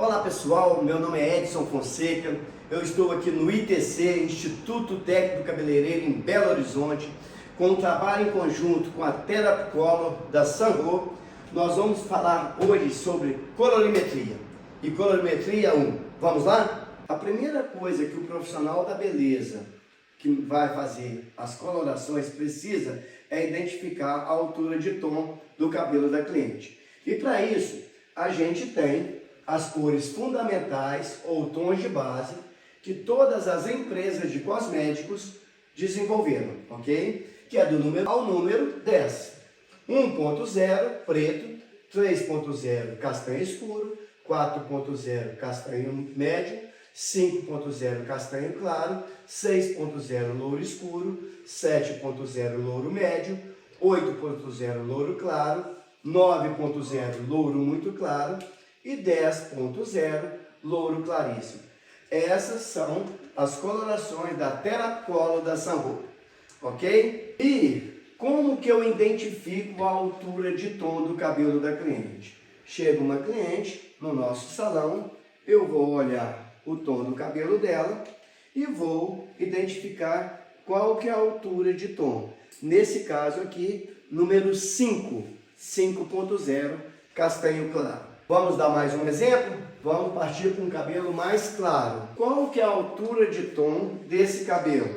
Olá pessoal, meu nome é Edson Fonseca, eu estou aqui no ITC, Instituto Técnico Cabeleireiro em Belo Horizonte, com um trabalho em conjunto com a Therapcolor da Sanro. Nós vamos falar hoje sobre colorimetria e colorimetria 1. Vamos lá? A primeira coisa que o profissional da beleza que vai fazer as colorações precisa é identificar a altura de tom do cabelo da cliente. E para isso, a gente tem as cores fundamentais ou tons de base que todas as empresas de cosméticos desenvolveram, ok? Que é do número ao número 10. 1.0 preto, 3.0 castanho escuro, 4.0 castanho médio, 5.0 castanho claro, 6.0 louro escuro, 7.0 louro médio, 8.0 louro claro, 9.0 louro muito claro e 10.0 louro claríssimo. Essas são as colorações da Therapcolor da Sanro, ok? E como que eu identifico a altura de tom do cabelo da cliente? Chega uma cliente no nosso salão, eu vou olhar o tom do cabelo dela e vou identificar qual que é a altura de tom. Nesse caso aqui, número 5, 5.0 castanho claro. Vamos dar mais um exemplo? Vamos partir para um cabelo mais claro. Qual que é a altura de tom desse cabelo?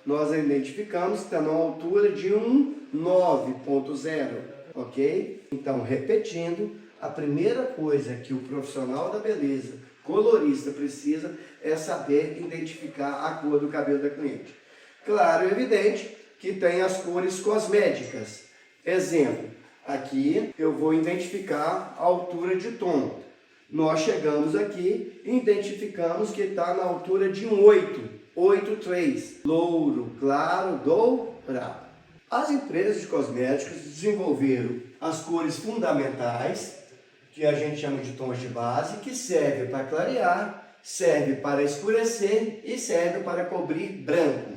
Nós identificamos que está na altura de um 9.0, ok? Então, repetindo, a primeira coisa que o profissional da beleza, colorista, precisa é saber identificar a cor do cabelo da cliente. Claro e evidente que tem as cores cosméticas. Exemplo, aqui eu vou identificar a altura de tom. Nós chegamos aqui e identificamos que está na altura de um 8.3, louro, claro, dourado. As empresas de cosméticos desenvolveram as cores fundamentais, que a gente chama de tons de base, que serve para clarear, serve para escurecer e serve para cobrir branco.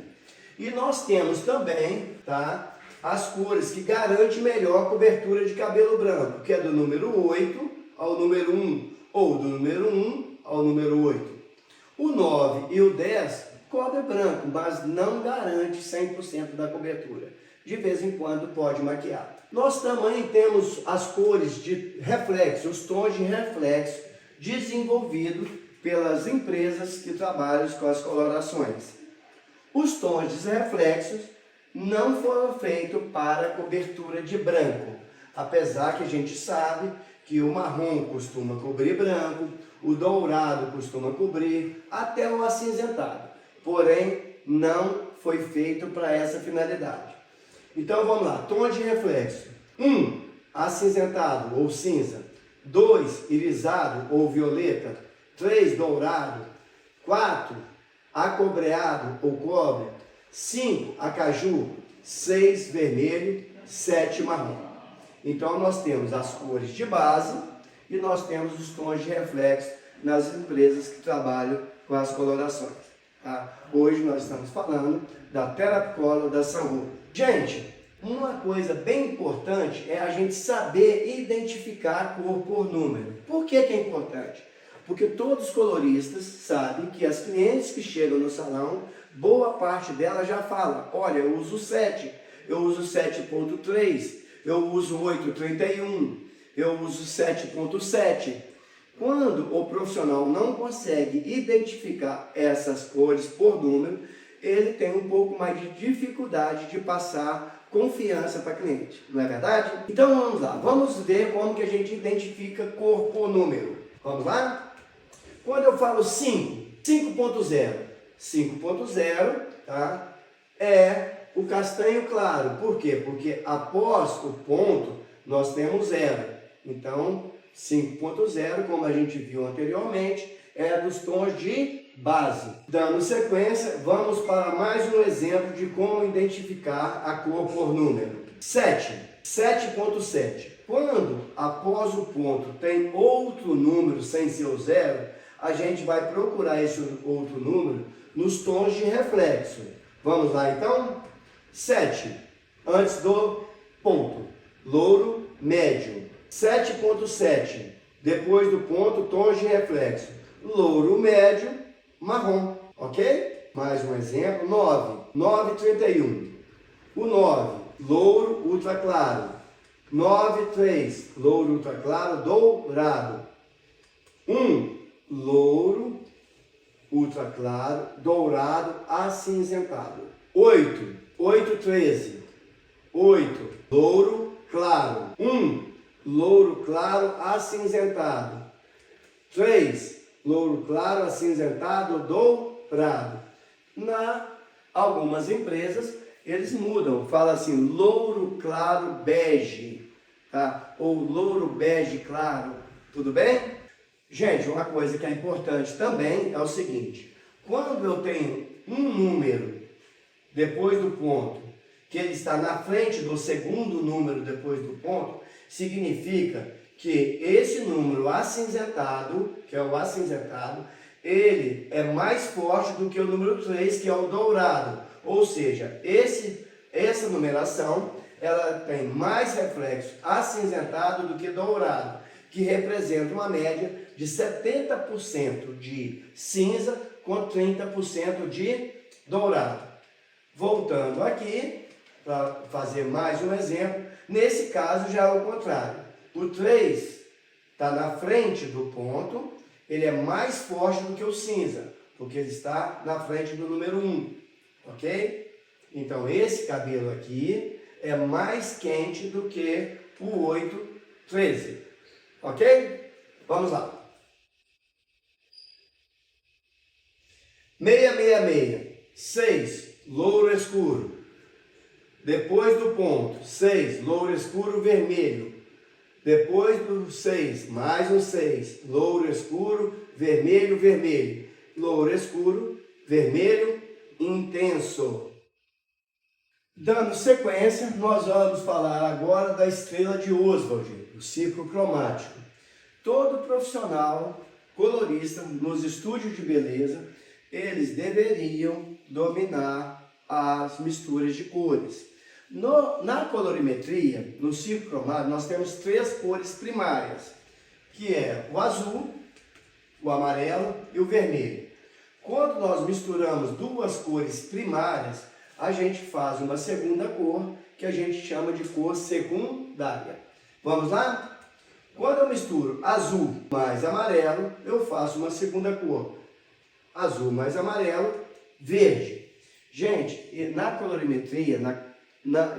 E nós temos também, tá, as cores que garantem melhor cobertura de cabelo branco, que é do número 8 ao número 1, ou do número 1 ao número 8. O 9 e o 10 cobre branco, mas não garante 100% da cobertura. De vez em quando pode maquiar. Nós também temos as cores de reflexo, os tons de reflexo desenvolvidos pelas empresas que trabalham com as colorações. Os tons de reflexos não foram feitos para cobertura de branco, apesar que a gente sabe que o marrom costuma cobrir branco, o dourado costuma cobrir, até o acinzentado. Porém, não foi feito para essa finalidade. Então vamos lá, tom de reflexo. 1, acinzentado ou cinza. 2, irisado ou violeta. 3, dourado. 4, acobreado ou cobre. 5, acaju. 6, vermelho. 7, marrom. Então nós temos as cores de base e nós temos os tons de reflexo nas empresas que trabalham com as colorações. Tá? Hoje nós estamos falando da Therapcolor da Sanro. Gente, uma coisa bem importante é a gente saber identificar a cor por número. Por que é importante? Porque todos os coloristas sabem que as clientes que chegam no salão, boa parte delas já fala: olha, eu uso 7, eu uso 7.3, eu uso 8.31, eu uso 7.7. Quando o profissional não consegue identificar essas cores por número, ele tem um pouco mais de dificuldade de passar confiança para cliente, não é verdade? Então vamos lá, vamos ver como que a gente identifica cor por número. Vamos lá? Quando eu falo 5, 5.0, 5.0, tá? É o castanho claro. Por quê? Porque após o ponto nós temos 0. Então 5.0, como a gente viu anteriormente, é dos tons de base. Dando sequência, vamos para mais um exemplo de como identificar a cor por número. 7.7. Quando após o ponto tem outro número sem ser o 0, a gente vai procurar esse outro número nos tons de reflexo. Vamos lá então? 7, antes do ponto, louro médio. 7.7, Depois do ponto, tons de reflexo. Louro médio, marrom, ok? Mais um exemplo, 9, 9,31. O 9, louro ultra claro. 9,3, louro ultra claro dourado. 1, louro ultra claro dourado acinzentado. 8, 8,13. 8, louro claro. 1, louro claro acinzentado. 3, louro claro acinzentado dourado. Algumas empresas, eles mudam, fala assim, louro claro bege, tá? Ou louro bege claro, tudo bem? Gente, uma coisa que é importante também é o seguinte, quando eu tenho um número depois do ponto, que ele está na frente do segundo número depois do ponto, significa que esse número acinzentado, que é o acinzentado, ele é mais forte do que o número 3, que é o dourado. Ou seja, essa numeração, ela tem mais reflexo acinzentado do que dourado, que representa uma média de 70% de cinza com 30% de dourado. Voltando aqui, para fazer mais um exemplo, nesse caso já é o contrário. O 3 está na frente do ponto, ele é mais forte do que o cinza, porque ele está na frente do número 1, ok? Então esse cabelo aqui é mais quente do que o 8,13, ok? Vamos lá. 666, 6, louro escuro. Depois do ponto, 6, louro escuro vermelho. Depois do 6, mais um 6, louro escuro, vermelho, vermelho. Louro escuro, vermelho, intenso. Dando sequência, nós vamos falar agora da estrela de Oswald, o círculo cromático. Todo profissional colorista nos estúdios de beleza, eles deveriam dominar as misturas de cores. Na colorimetria, no círculo cromático, nós temos 3 cores primárias, que é o azul, o amarelo e o vermelho. Quando nós misturamos 2 cores primárias, a gente faz uma segunda cor, que a gente chama de cor secundária. Vamos lá? Quando eu misturo azul mais amarelo, eu faço uma segunda cor. Azul mais amarelo, verde. Gente, na colorimetria,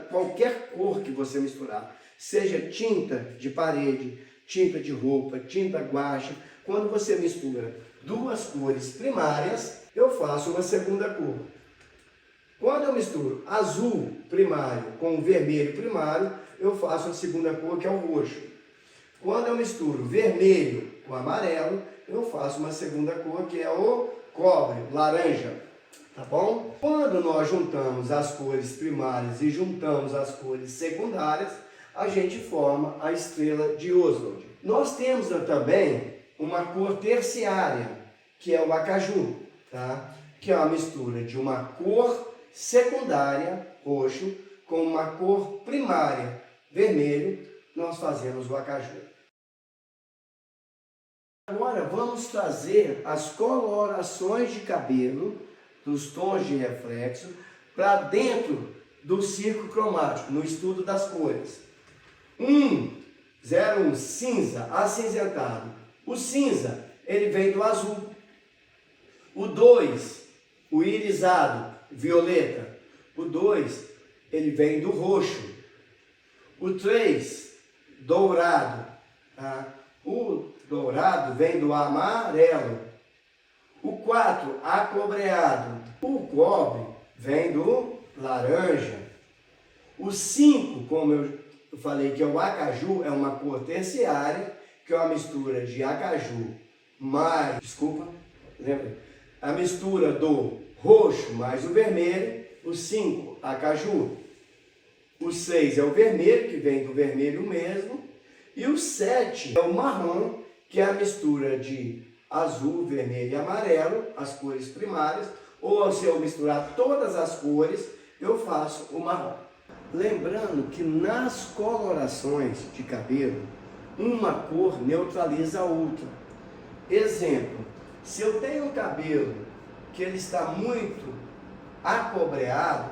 qualquer cor que você misturar, seja tinta de parede, tinta de roupa, tinta guache, quando você mistura 2 cores primárias, eu faço uma segunda cor. Quando eu misturo azul primário com vermelho primário, eu faço a segunda cor, que é o roxo. Quando eu misturo vermelho com amarelo, eu faço uma segunda cor, que é o cobre, laranja. Tá bom? Quando nós juntamos as cores primárias e juntamos as cores secundárias, a gente forma a estrela de Oswald. Nós temos também uma cor terciária, que é o acaju, tá? Que é uma mistura de uma cor secundária, roxo, com uma cor primária, vermelho, nós fazemos o acaju. Agora vamos trazer as colorações de cabelo dos tons de reflexo para dentro do círculo cromático, no estudo das cores. 01, cinza, acinzentado. O cinza, ele vem do azul. O 2, o irisado, violeta. O 2, ele vem do roxo. O 3, dourado. Tá? O dourado vem do amarelo. O 4, acobreado. O cobre vem do laranja. O 5, como eu falei que é o acaju, é uma cor terciária, que é uma mistura de acaju mais, lembra? A mistura do roxo mais o vermelho. O 5, acaju. O 6 é o vermelho, que vem do vermelho mesmo. E o 7 é o marrom, que é a mistura de azul, vermelho e amarelo, as cores primárias, ou se eu misturar todas as cores, eu faço o marrom. Lembrando que nas colorações de cabelo, uma cor neutraliza a outra. Exemplo, se eu tenho um cabelo que ele está muito acobreado,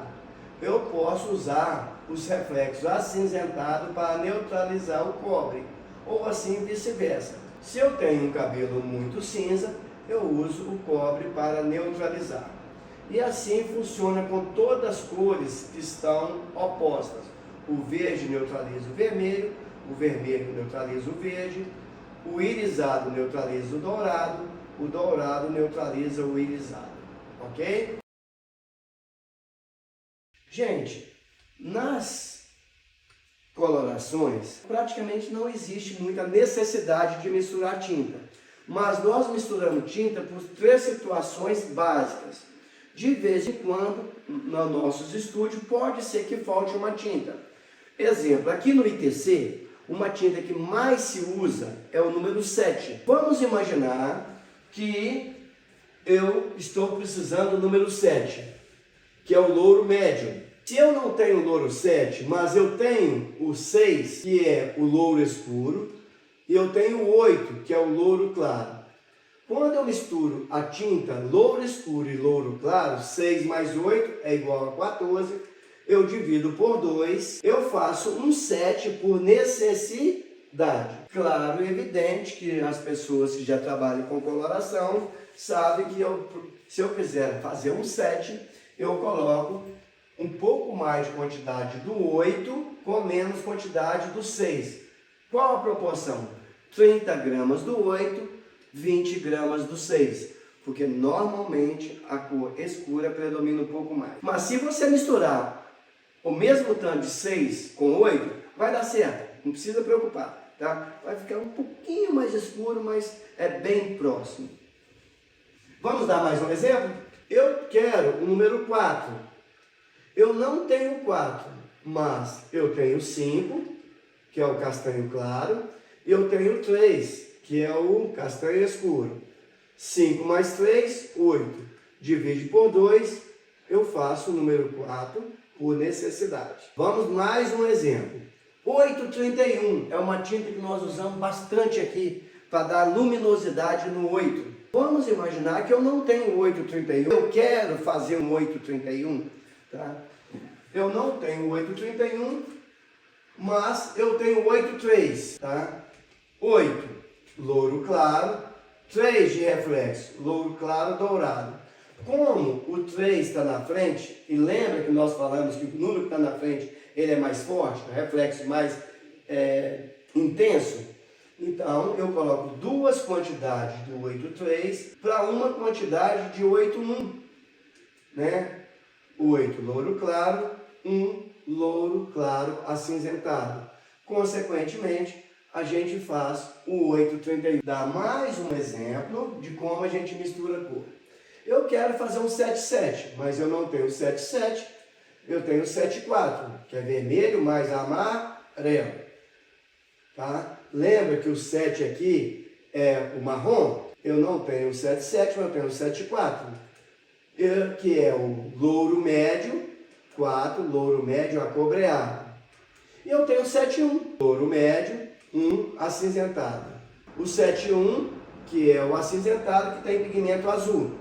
eu posso usar os reflexos acinzentados para neutralizar o cobre, ou assim vice-versa. Se eu tenho um cabelo muito cinza, eu uso o cobre para neutralizar. E assim funciona com todas as cores que estão opostas. O verde neutraliza o vermelho neutraliza o verde, o irisado neutraliza o dourado neutraliza o irisado. Ok? Gente, nas colorações, praticamente não existe muita necessidade de misturar tinta. Mas nós misturamos tinta por 3 situações básicas. De vez em quando, nos nossos estúdios, pode ser que falte uma tinta. Exemplo, aqui no ITC, uma tinta que mais se usa é o número 7. Vamos imaginar que eu estou precisando do número 7, que é o louro médio. Se eu não tenho o louro 7, mas eu tenho o 6, que é o louro escuro, e eu tenho o 8, que é o louro claro. Quando eu misturo a tinta louro escuro e louro claro, 6 mais 8 é igual a 14, eu divido por 2, eu faço um 7 por necessidade. Claro e evidente que as pessoas que já trabalham com coloração sabem que se eu quiser fazer um 7, eu coloco um pouco mais de quantidade do 8 com menos quantidade do 6. Qual a proporção? 30 gramas do 8, 20 gramas do 6. Porque normalmente a cor escura predomina um pouco mais. Mas se você misturar o mesmo tanto de 6 com 8, vai dar certo. Não precisa preocupar, tá? Vai ficar um pouquinho mais escuro, mas é bem próximo. Vamos dar mais um exemplo? Eu quero o número 4. Eu não tenho 4, mas eu tenho 5, que é o castanho claro, e eu tenho 3, que é o castanho escuro. 5 mais 3, 8. Divide por 2, eu faço o número 4 por necessidade. Vamos mais um exemplo. 831 é uma tinta que nós usamos bastante aqui para dar luminosidade no 8. Vamos imaginar que eu não tenho 831, eu quero fazer um 831, tá? Eu não tenho 831, mas eu tenho 83, tá? 8, louro claro, 3 de reflexo, louro claro dourado. Como o 3 está na frente, e lembra que nós falamos que o número que está na frente ele é mais forte, o reflexo mais intenso, então eu coloco 2 quantidades do 83 para uma quantidade de 81, né? 8 louro claro, 1 louro claro acinzentado. Consequentemente, a gente faz o 831. Dá mais um exemplo de como a gente mistura a cor. Eu quero fazer um 77, mas eu não tenho 77, eu tenho 74, que é vermelho mais amarelo. Tá? Lembra que o 7 aqui é o marrom? Eu não tenho o 77, mas eu tenho o 74, que é o louro médio, 4, louro médio acobreado. E eu tenho o 71, louro médio, 1 acinzentado. O 71, que é o acinzentado que tem pigmento azul.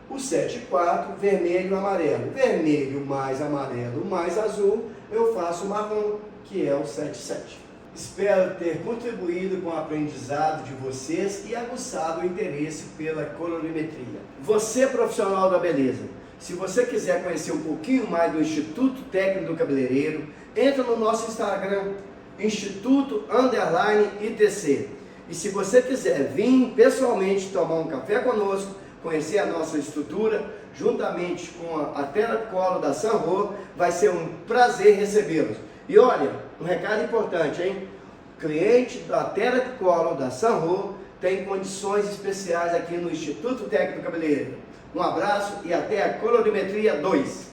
O 74, vermelho e amarelo. Vermelho mais amarelo mais azul, eu faço marrom, que é o 77. Espero ter contribuído com o aprendizado de vocês e aguçado o interesse pela colorimetria. Você, profissional da beleza, se você quiser conhecer um pouquinho mais do Instituto Técnico do Cabeleireiro, entra no nosso Instagram, Instituto_ITC. E se você quiser vir pessoalmente tomar um café conosco, conhecer a nossa estrutura, juntamente com a Terapicolo da Sanro, vai ser um prazer recebê-los. E olha, um recado importante, hein? O cliente da Terapicolo da Sanro tem condições especiais aqui no Instituto Técnico do Cabeleireiro. Um abraço e até a colorimetria 2.